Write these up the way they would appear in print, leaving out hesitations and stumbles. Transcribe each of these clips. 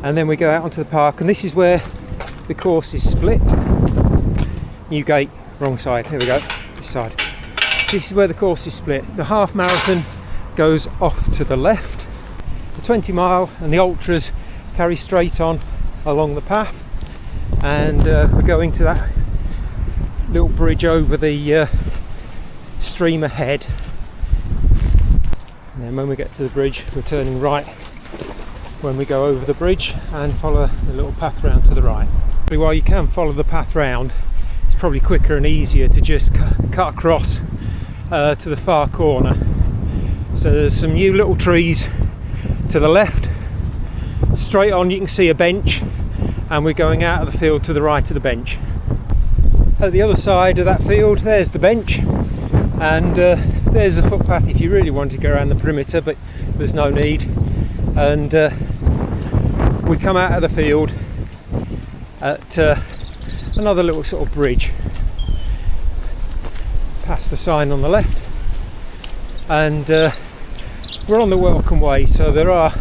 and then we go out onto the park, and this is where the course is split. New gate, wrong side, here we go, this side. This is where the course is split. The half marathon goes off to the left, the 20 mile and the ultras carry straight on along the path, and we're going to that little bridge over the stream ahead, and then when we get to the bridge we're turning right when we go over the bridge and follow the little path round to the right. While you can follow the path round, it's probably quicker and easier to just cut across to the far corner. So there's some new little trees to the left. Straight on you can see a bench, and we're going out of the field to the right of the bench. At the other side of that field there's the bench, and there's a footpath if you really wanted to go around the perimeter, but there's no need. And we come out of the field at another little sort of bridge, past the sign on the left, and we're on the welcome way, so there are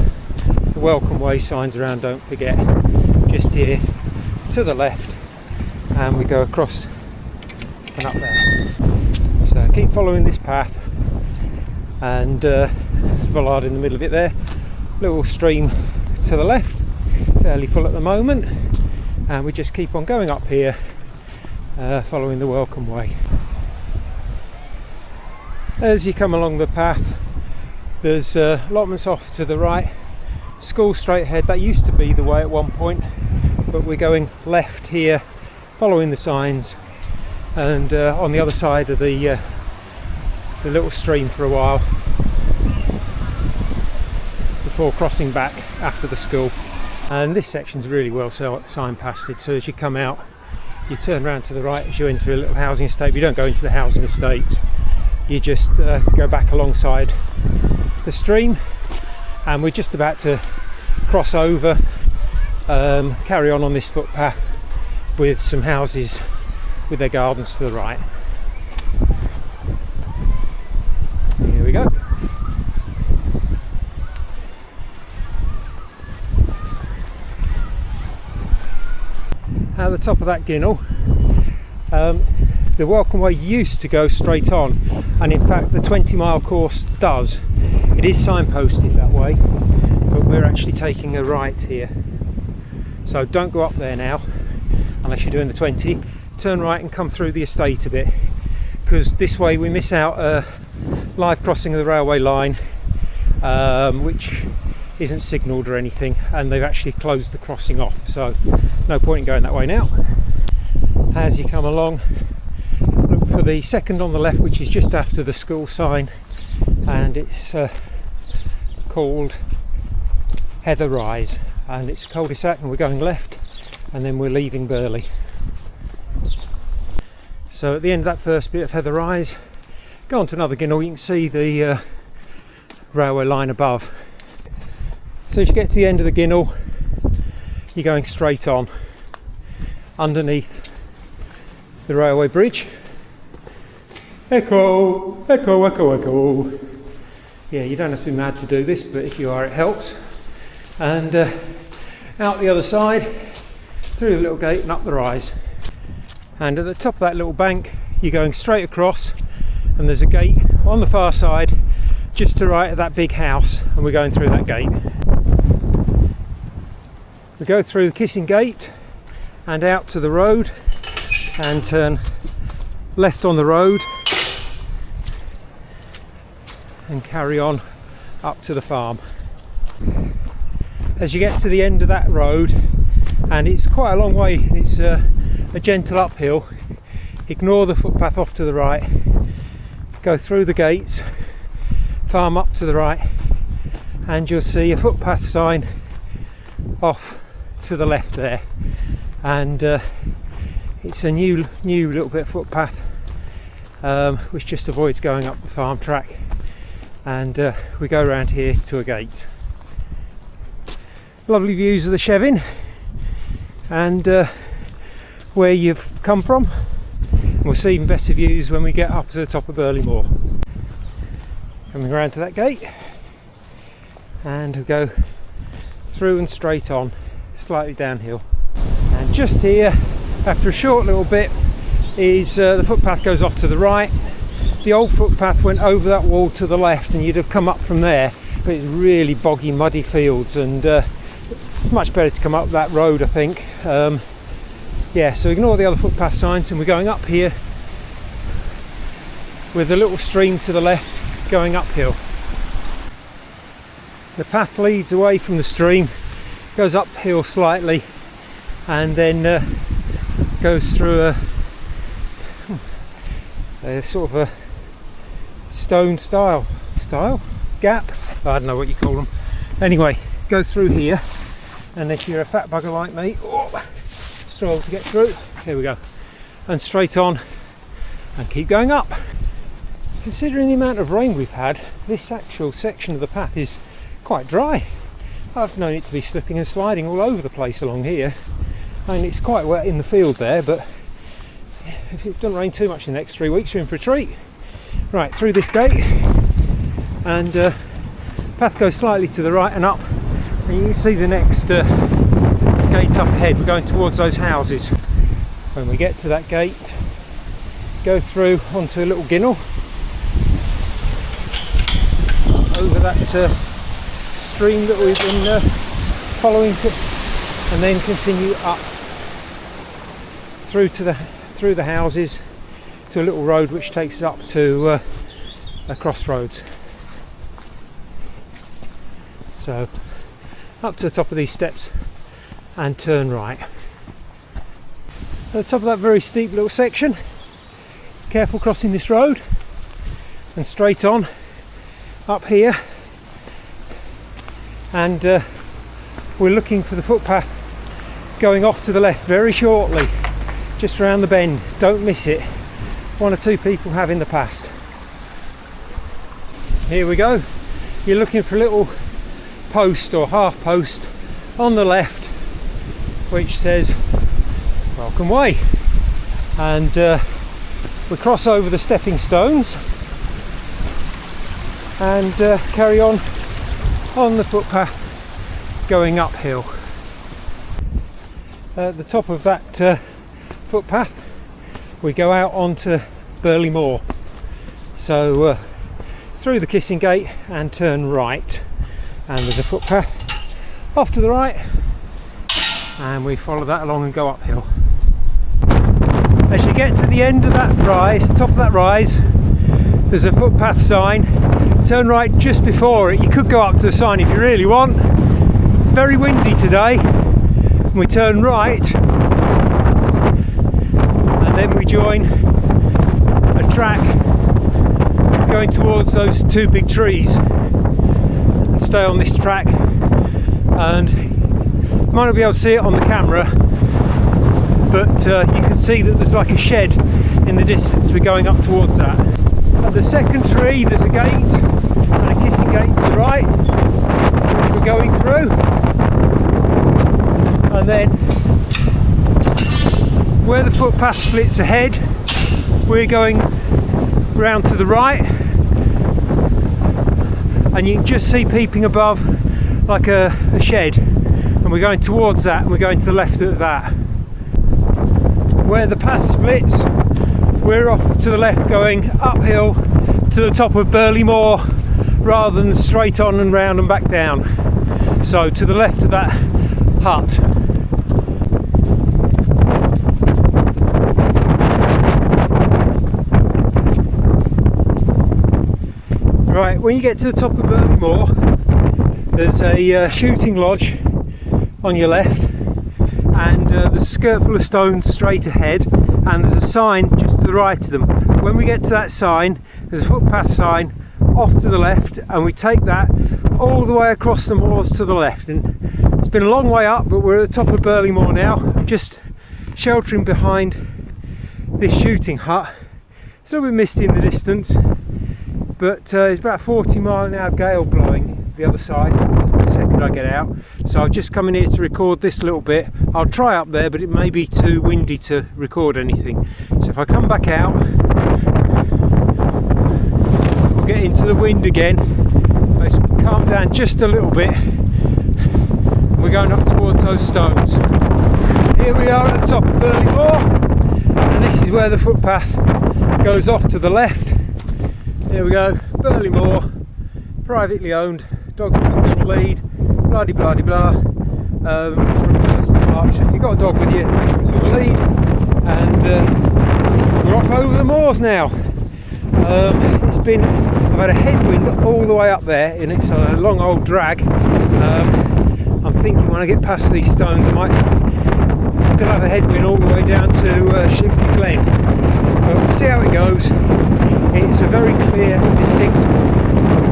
the welcome way signs around, don't forget, just here to the left, and we go across and up there. So keep following this path, and there's a bollard in the middle of it there, little stream to the left, fairly full at the moment, and we just keep on going up here, following the welcome way. As you come along the path, there's allotments off to the right, school straight ahead. That used to be the way at one point, but we're going left here, following the signs, and on the other side of the little stream for a while before crossing back after the school. And this section's really well signposted, so as you come out you turn around to the right as you enter a little housing estate. You don't go into the housing estate, you just go back alongside the stream, and we're just about to cross over, carry on this footpath with some houses with their gardens to the right. Here we go. At the top of that ginnel, the welcome way used to go straight on, and in fact the 20-mile course does. It is signposted that way, but we're actually taking a right here, so don't go up there now unless you're doing the 20. Turn right and come through the estate a bit, because this way we miss out a live crossing of the railway line, which isn't signalled or anything, and they've actually closed the crossing off, so no point in going that way now. As you come along, look for the second on the left, which is just after the school sign, and it's called Heather Rise, and it's a cul-de-sac, and we're going left, and then we're leaving Burley. So at the end of that first bit of Heather Rise, go on to another ginnel. You can see the railway line above. So as you get to the end of the ginnel, you're going straight on underneath the railway bridge. Echo, echo, echo, echo. Yeah, you don't have to be mad to do this, but if you are, it helps. And out the other side, through the little gate and up the rise. And at the top of that little bank, you're going straight across, and there's a gate on the far side, just to right of that big house, and we're going through that gate. We go through the Kissing Gate and out to the road, and turn left on the road and carry on up to the farm. As you get to the end of that road, and it's quite a long way, it's a gentle uphill, ignore the footpath off to the right, go through the gates, farm up to the right, and you'll see a footpath sign off to the left there, and it's a new little bit of footpath, which just avoids going up the farm track, and we go around here to a gate. Lovely views of the Chevin and where you've come from. We'll see even better views when we get up to the top of Burley Moor. Coming around to that gate, and we'll go through and straight on, slightly downhill. And just here, after a short little bit, is the footpath goes off to the right. The old footpath went over that wall to the left, and you'd have come up from there, but it's really boggy, muddy fields, and it's much better to come up that road, I think. Yeah, so ignore the other footpath signs, and we're going up here with a little stream to the left going uphill. The path leads away from the stream, goes uphill slightly, and then goes through a sort of a stone style gap. I don't know what you call them. Anyway, go through here, and if you're a fat bugger like me, struggle to get through. Here we go, and straight on, and keep going up. Considering the amount of rain we've had, this actual section of the path is quite dry. I've known it to be slipping and sliding all over the place along here. I mean, it's quite wet in the field there, but if it doesn't rain too much in the next 3 weeks, you're in for a treat. Right, through this gate, and path goes slightly to the right and up, and you can see the next gate up ahead. We're going towards those houses. When we get to that gate, go through onto a little ginnel, over that stream that we've been following, and then continue up through the houses to a little road which takes us up to a crossroads. So up to the top of these steps and turn right. At the top of that very steep little section, careful crossing this road, and straight on up here, and we're looking for the footpath going off to the left very shortly, just around the bend. Don't miss it. 1 or 2 people have in the past. Here we go. You're looking for a little post or half post on the left which says Welcome Way, and we cross over the stepping stones and carry on the footpath going uphill. At the top of that footpath we go out onto Burley Moor, so through the Kissing Gate and turn right, and there's a footpath off to the right, and we follow that along and go uphill. As you get to the end of that rise, top of that rise, there's a footpath sign. Turn right just before it. You could go up to the sign if you really want. It's very windy today. We turn right, and then we join a track going towards those 2 big trees, and stay on this track. And you might not be able to see it on the camera, but you can see that there's like a shed in the distance. We're going up towards that. At the second tree there's a gate, and a Kissing Gate to the right, which we're going through, and then where the footpath splits ahead, we're going round to the right, and you can just see peeping above like a shed, and we're going towards that, and we're going to the left of that. Where the path splits, we're off to the left going uphill to the top of Burley Moor, rather than straight on and round and back down. So to the left of that hut. Right, when you get to the top of Burley Moor, there's a shooting lodge on your left, and there's a skirt full of stones straight ahead, and there's a sign just to the right of them. When we get to that sign, there's a footpath sign off to the left, and we take that all the way across the moors to the left. And it's been a long way up, but we're at the top of Burley Moor now. I'm just sheltering behind this shooting hut. It's a little bit misty in the distance, but it's about a 40-mile-an-hour gale blowing the other side the second I get out, so I've just come in here to record this little bit. I'll try up there, but it may be too windy to record anything, so if I come back out we'll get into the wind again. Let's calm down just a little bit, We're going up towards those stones. Here we are at the top of Burley Moor, and this is where the footpath goes off to the left. Here we go, Burley Moor, privately owned, dogs must be on lead, blah de blah de blah. From 1st of March, if you've got a dog with you, make sure it's on the lead. And we're off over the moors now. I've had a headwind all the way up there, and it's a long old drag. I'm thinking when I get past these stones I might still have a headwind all the way down to Shipley Glen. But we'll see how it goes. It's a very clear, distinct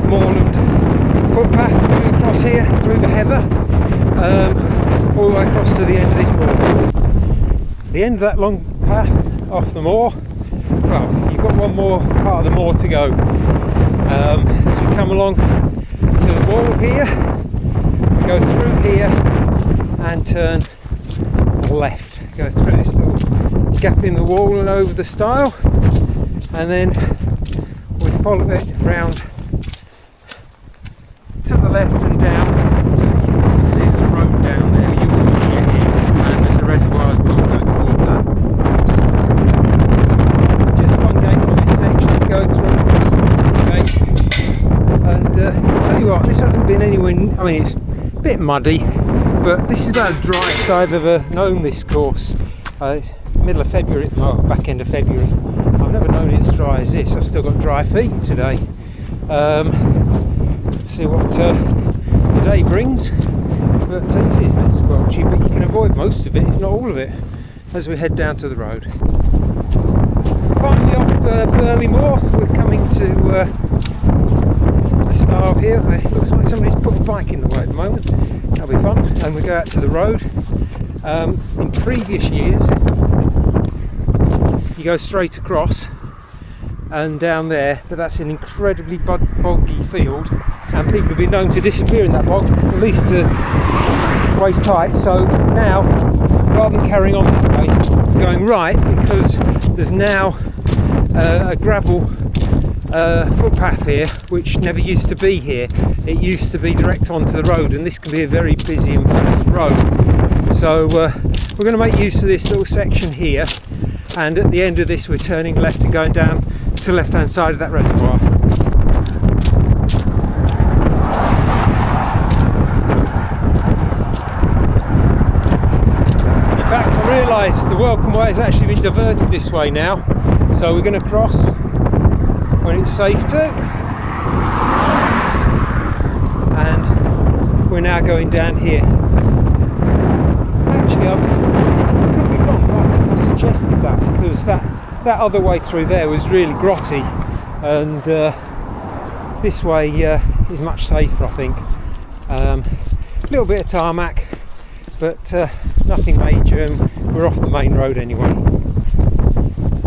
moorland footpath going across here through the heather, all the way across to the end of this moor. The end of that long path off the moor, well, you've got one more part of the moor to go. As we come along to the wall here, we go through here and turn left. Go through this little gap in the wall and over the stile, and then we follow it round to the left and down. So you can probably see there's a road down there. You can get in, and there's a reservoir as well going towards that. Just one gate on this section to go through. Okay. And I'll tell you what, this hasn't been anywhere. I mean, it's a bit muddy, but this is about the driest I've ever known this course. Middle of February, back end of February. I've never known it as dry as this. I've still got dry feet today. See what the day brings. But it's well cheap, but you can avoid most of it, if not all of it, as we head down to the road. Finally off Burley Moor, we're coming to a stile here. It looks like somebody's put a bike in the way at the moment. That'll be fun. And we go out to the road. In previous years, you go straight across and down there, but that's an incredibly boggy field, and people have been known to disappear in that bog, at least to waist height. So now, rather than carrying on that way, we're going right, because there's now a gravel footpath here, which never used to be here. It used to be direct onto the road, and this can be a very busy and fast road. So we're going to make use of this little section here, and at the end of this we're turning left and going down to the left hand side of that reservoir. In fact, I realise the welcome way has actually been diverted this way now, so we're going to cross when it's safe to, and we're now going down here. Actually, I could be wrong, but I think I suggested that because that other way through there was really grotty, and this way is much safer, I think. A little bit of tarmac, but nothing major, and we're off the main road anyway.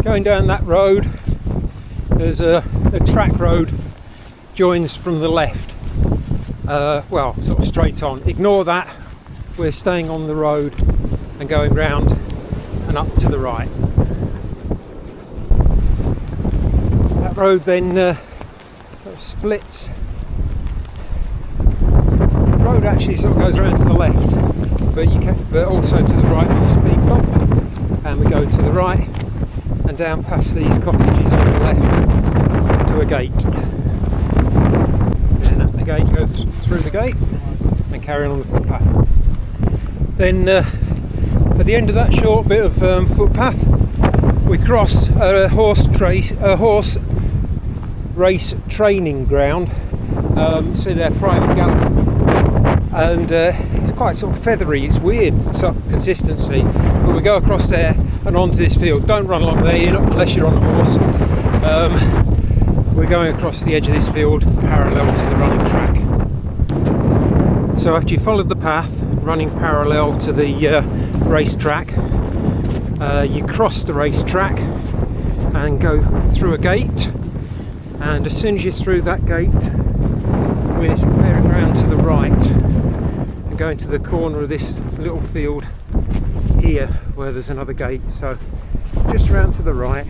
Going down that road, there's a track road joins from the left, well, sort of straight on. Ignore that, we're staying on the road and going round and up to the right. That road then splits. The road actually sort of goes around to the left, but also to the right with a speed bump, and we go to the right and down past these cottages on the left to a gate. And at the gate, go through the gate and carry on the footpath. Then at the end of that short bit of footpath, we cross a horse race training ground. See their private gallop, and it's quite sort of feathery. It's weird consistency, but we go across there and onto this field. Don't run along there unless you're on a horse. We're going across the edge of this field parallel to the running track. So after you followed the path running parallel to the racetrack, you cross the racetrack and go through a gate, and as soon as you're through that gate, we're bearing round to the right and going to the corner of this little field here where there's another gate. So just round to the right,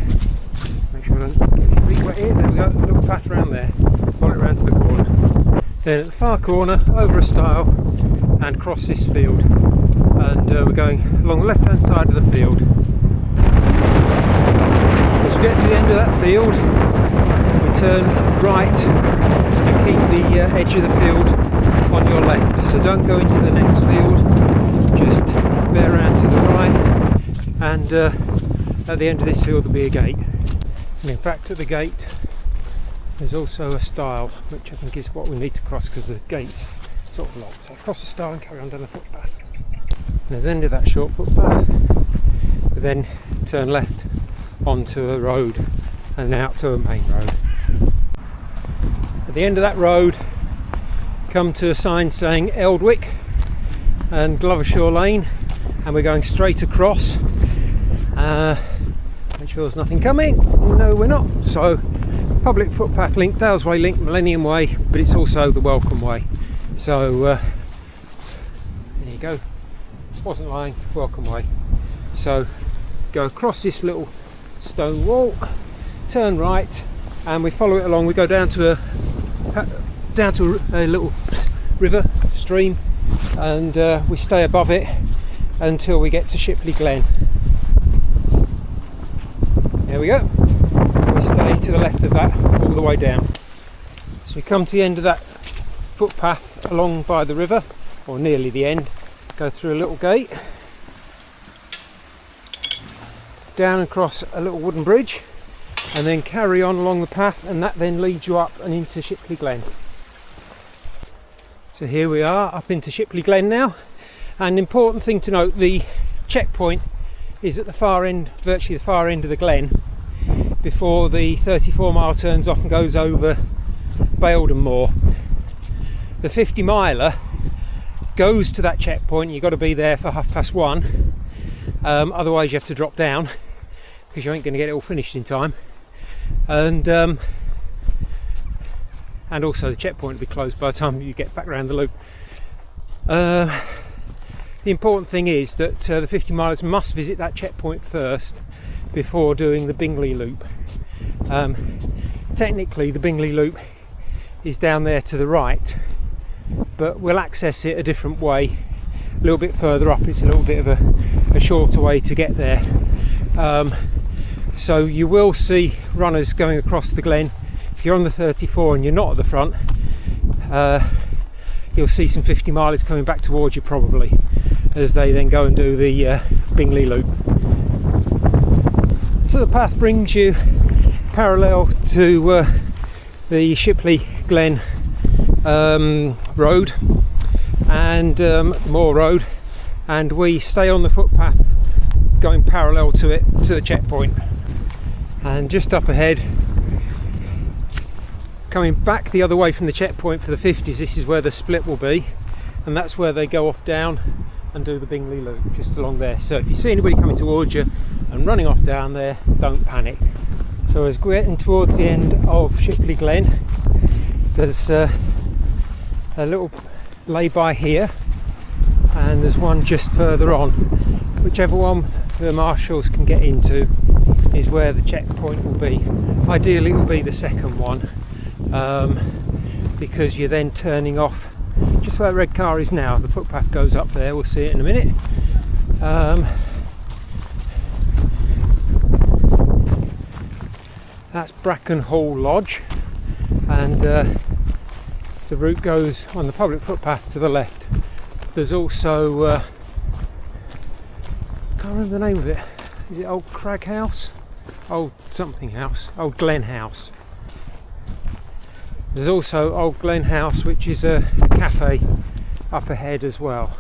make sure I don't get any feet wet here. There we go, a little path around there, follow it round to the corner. Then at the far corner, over a stile, and cross this field, and we're going along the left hand side of the field. As we get to the end of that field, we turn right and keep the edge of the field on your left, so don't go into the next field, just bear around to the right, and at the end of this field there'll be a gate. And in fact, at the gate there's also a stile, which I think is what we need to cross because the gate's sort of locked. So cross the stile and carry on down the footpath. And at the end of that short footpath, we then turn left onto a road and out to a main road. At the end of that road, come to a sign saying Eldwick and Glovershire Lane, and we're going straight across. Make sure there's nothing coming. No, we're not. So public footpath link, Dales Way link, Millennium Way, but it's also the Welcome Way. So there you go. Wasn't lying, Welcome Way. So go across this little stone wall, turn right, and we follow it along. We go down to a little river stream, and we stay above it until we get to Shipley Glen. There we go. We stay to the left of that all the way down. So we come to the end of that footpath along by the river, or nearly the end. Go through a little gate, down across a little wooden bridge, and then carry on along the path, and that then leads you up and into Shipley Glen. So here we are up into Shipley Glen now. An important thing to note, the checkpoint is at the far end, virtually the far end of the glen, before the 34 mile turns off and goes over Baildon Moor. The 50 miler goes to that checkpoint. You've got to be there for 1:30, otherwise you have to drop down because you ain't going to get it all finished in time, and also the checkpoint will be closed by the time you get back around the loop. The important thing is that the 50 milers must visit that checkpoint first before doing the Bingley loop. Technically the Bingley loop is down there to the right, but we'll access it a different way a little bit further up. It's a little bit of a shorter way to get there. So you will see runners going across the glen. If you're on the 34 and you're not at the front, you'll see some 50 milers coming back towards you probably, as they then go and do the Bingley loop. So the path brings you parallel to the Shipley Glen road and Moor Road, and we stay on the footpath going parallel to it, to the checkpoint. And just up ahead, coming back the other way from the checkpoint for the 50s, this is where the split will be, and that's where they go off down and do the Bingley loop, just along there. So if you see anybody coming towards you and running off down there, don't panic. So as we're getting towards the end of Shipley Glen, there's a little lay-by here, and there's one just further on. Whichever one the marshals can get into is where the checkpoint will be. Ideally it will be the second one, because you're then turning off just where the red car is now. The footpath goes up there, we'll see it in a minute. That's Bracken Hall Lodge, and the route goes on the public footpath to the left. There's also I can't remember the name of it. Is it Old Crag House? Old something house? Old Glen House. There's also Old Glen House, which is a cafe up ahead as well.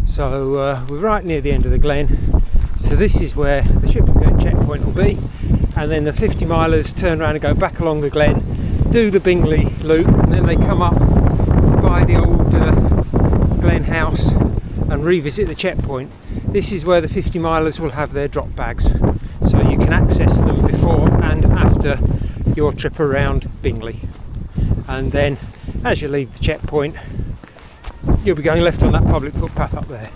So we're right near the end of the glen. So this is where the Shipley Glen checkpoint will be, and then the 50 milers turn around and go back along the glen, do the Bingley loop, and then they come up by the old Glen House and revisit the checkpoint. This is where the 50 milers will have their drop bags, so you can access them before and after your trip around Bingley. And then as you leave the checkpoint, you'll be going left on that public footpath up there.